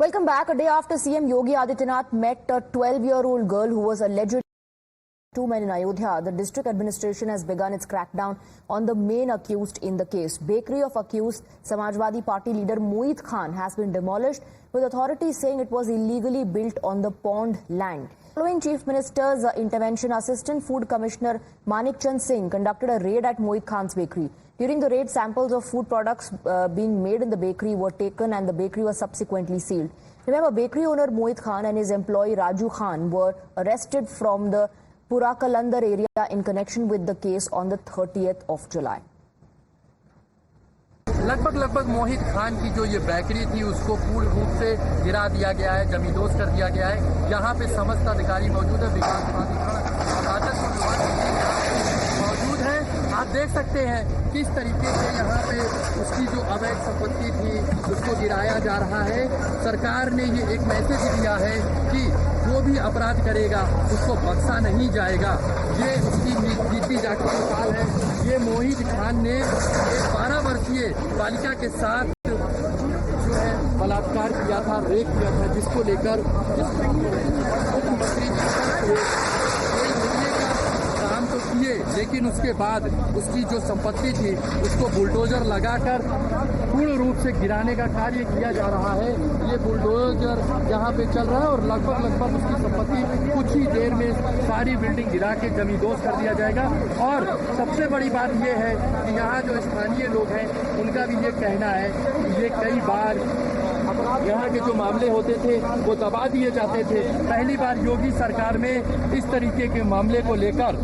Welcome back. A day after CM Yogi Adityanath met a 12-year-old girl who was alleged two men in Ayodhya, the district administration has begun its crackdown on the main accused in the case. Bakery of accused Samajwadi Party leader Moeed Khan has been demolished, with authorities saying it was illegally built on the pond land. Following Chief Minister's intervention, Assistant Food Commissioner Manik Chand Singh conducted a raid at Moeed Khan's bakery. During the raid, samples of food products being made in the bakery were taken and the bakery was subsequently sealed. Remember, bakery owner Moeed Khan and his employee Raju Khan were arrested from the Purakalandar area in connection with the case on the 30th of July. लगभग मोहित खान की जो ये bakery थी उसको पूर्ण रूप से गिरा दिया गया है, जमींदोज कर दिया गया है। यहाँ पे समस्त अधिकारी मौजूद है, विकास राजस्व मौजूद है। आप देख सकते हैं किस तरीके से यहाँ पे उसकी जो अवैध संपत्ति थी उसको गिराया जा रहा है। सरकार ने ये एक मैसेज दिया है कि जो भी अपराध करेगा उसको बख्शा नहीं जाएगा। ये उसकी जीती जागती मिसाल है। ये मोहित खान ने एक 12 वर्षीय बालिका के साथ जो है बलात्कार किया था, रेप किया था, जिसको लेकर मुख्यमंत्री काम तो किए, लेकिन उसके बाद उसकी जो संपत्ति थी उसको बुलडोजर लगाकर पूर्ण रूप से गिराने का कार्य किया जा रहा है। ये बुलडोजर यहाँ पे चल रहा है और लगभग उसकी संपत्ति कुछ ही देर में सारी बिल्डिंग गिरा के जमींदोज कर दिया जाएगा। और सबसे बड़ी बात ये है कि यहाँ जो स्थानीय लोग हैं उनका भी ये कहना है कि ये कई बार यहाँ के जो मामले होते थे वो दबा दिए जाते थे। पहली बार योगी सरकार में इस तरीके के मामले को लेकर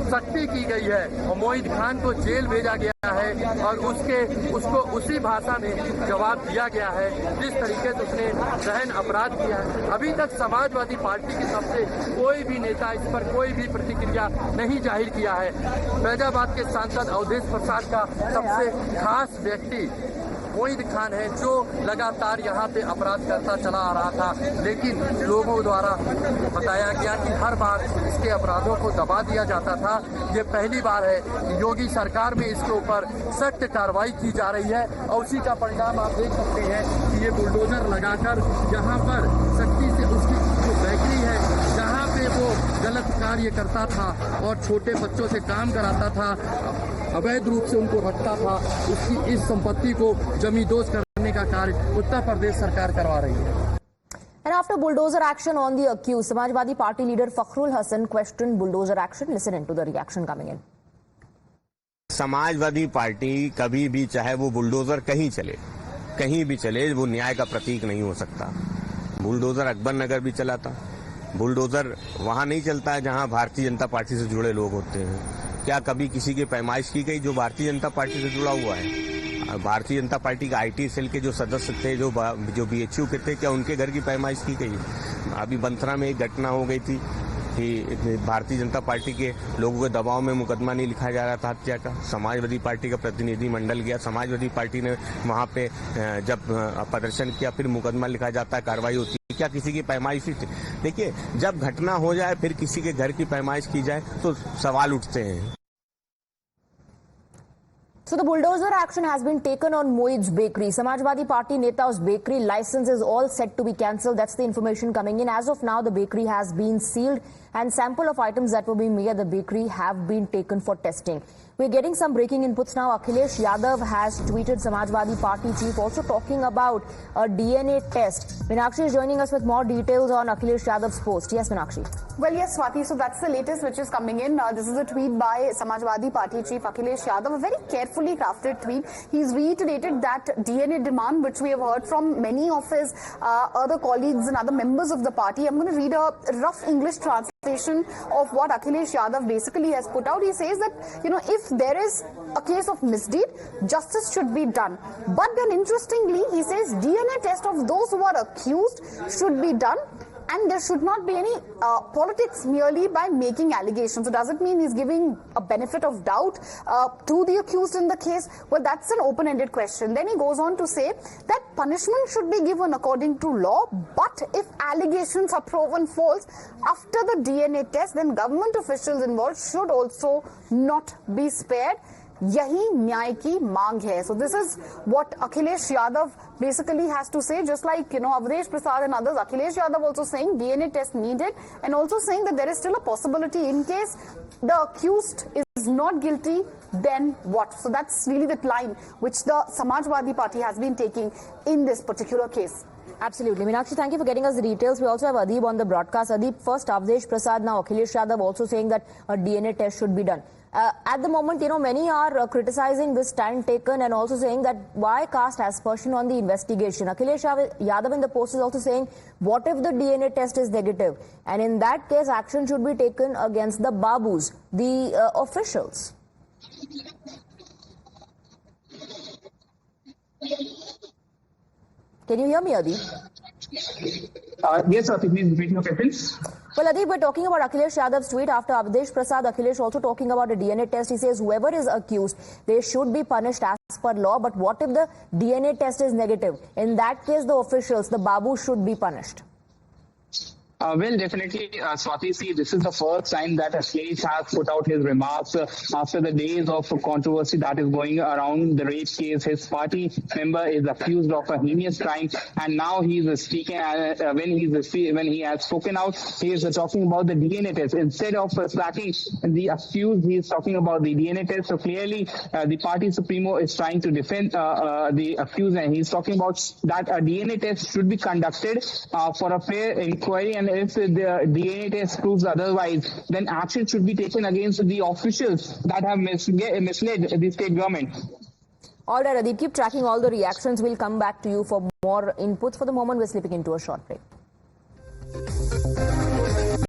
सख्ती की गई है और मोहित खान को जेल भेजा गया है और उसको उसी भाषा में जवाब दिया गया है जिस तरीके से उसने गहन अपराध किया है। अभी तक समाजवादी पार्टी की तरफ से कोई भी नेता इस पर कोई भी प्रतिक्रिया नहीं जाहिर किया है। फैजाबाद के सांसद अवधेश प्रसाद का सबसे खास व्यक्ति मोहित खान है, जो लगातार यहाँ पे अपराध करता चला आ रहा था, लेकिन लोगों द्वारा बताया गया कि हर बार इसके अपराधों को दबा दिया जाता था। ये पहली बार है कि योगी सरकार में इसके ऊपर सख्त कार्रवाई की जा रही है और उसी का परिणाम आप देख सकते हैं कि ये बुलडोजर लगाकर यहाँ पर सख्ती से उसकी जो बेकरी है जहाँ पे वो गलत कार्य करता था और छोटे बच्चों से काम कराता था, अवैध रूप से उनको रखता था, उसकी इस संपत्ति को जमींदोज करने का कार्य उत्तर प्रदेश सरकार करवा रही है। And after bulldozer action on the accused, Samajwadi Party leader Fakhrul Hasan questioned bulldozer action. Listen into the reaction coming in. Samajwadi party कभी भी, चाहे वो बुलडोजर कहीं भी चले, वो न्याय का प्रतीक नहीं हो सकता। बुलडोजर अकबर नगर भी चला था। बुलडोजर वहां नहीं चलता है जहां भारतीय जनता पार्टी से जुड़े लोग होते हैं। क्या कभी किसी की पैमाइश की गई जो भारतीय जनता पार्टी से जुड़ा हुआ है? भारतीय जनता पार्टी का आईटी सेल के जो सदस्य थे, जो बीएचयू के थे, क्या उनके घर की पैमाइश की गई? अभी बंथरा में एक घटना हो गई थी कि भारतीय जनता पार्टी के लोगों के दबाव में मुकदमा नहीं लिखा जा रहा था हत्या का। समाजवादी पार्टी का प्रतिनिधि मंडल गया, समाजवादी पार्टी ने वहां पे जब प्रदर्शन किया, फिर मुकदमा लिखा जाता है, कार्रवाई होती है। क्या किसी की पैमाइश थी? देखिए, जब घटना हो जाए फिर किसी के घर की पैमाइश की जाए तो सवाल उठते हैं। So the bulldozer action has been taken on Moeed's bakery. Samajwadi Party Neta's bakery license is all set to be cancelled. That's the information coming in. As of now, the bakery has been sealed and sample of items that were being made at the bakery have been taken for testing. We're getting some breaking inputs now. Akhilesh Yadav has tweeted, Samajwadi Party chief also talking about a DNA test. Meenakshi is joining us with more details on Akhilesh Yadav's post. Yes, Meenakshi. Well, yes, Swati. So that's the latest which is coming in. This is a tweet by Samajwadi Party chief Akhilesh Yadav, a very carefully crafted tweet. He's reiterated that DNA demand, which we have heard from many of his other colleagues and other members of the party. I'm going to read a rough English translation of what Akhilesh Yadav basically has put out. He says that, if there is a case of misdeed, justice should be done. But then interestingly, he says DNA test of those who are accused should be done. And there should not be any politics merely by making allegations. So does it mean he's giving a benefit of doubt to the accused in the case? Well, that's an open-ended question. Then he goes on to say that punishment should be given according to law, but if allegations are proven false after the DNA test, then government officials involved should also not be spared. यही न्याय की मांग है. So this is what Akhilesh Yadav basically has to say. Just like, Avdesh Prasad and others, Akhilesh Yadav also saying DNA test needed, and also saying that there is still a possibility in case the accused is not guilty, then what? So that's really the line which the Samajwadi Party has been taking in this particular case. Absolutely. Meenakshi, thank you for getting us the details. We also have Adib on the broadcast. Adib, first Avdesh Prasad, now Akhilesh Yadav also saying that a DNA test should be done. At the moment, many are criticizing this stand taken and also saying that why cast aspersion on the investigation. Akhilesh Yadav in the post is also saying, what if the DNA test is negative? And in that case, action should be taken against the Babus, the officials. Can you hear me, Adib? Yes, Swati, please repeat your questions. Well, Adib, we're talking about Akhilesh Yadav's tweet after Avdesh Prasad. Akhilesh also talking about a DNA test. He says whoever is accused, they should be punished as per law. But what if the DNA test is negative? In that case, the officials, the Babu, should be punished. Well, definitely, Swati, see, this is the first time that Akhilesh has put out his remarks after the days of controversy that is going around the rape case. His party member is accused of a heinous crime, and now he is speaking. When he has spoken out, he is talking about the DNA test instead of attacking the accused. He is talking about the DNA test. So clearly, the party supremo is trying to defend the accused, and he is talking about that a DNA test should be conducted for a fair inquiry, and if the DNA test proves otherwise, then action should be taken against the officials that have misled the state government. All right, Adib, keep tracking all the reactions. We'll come back to you for more inputs. For the moment, we're slipping into a short break.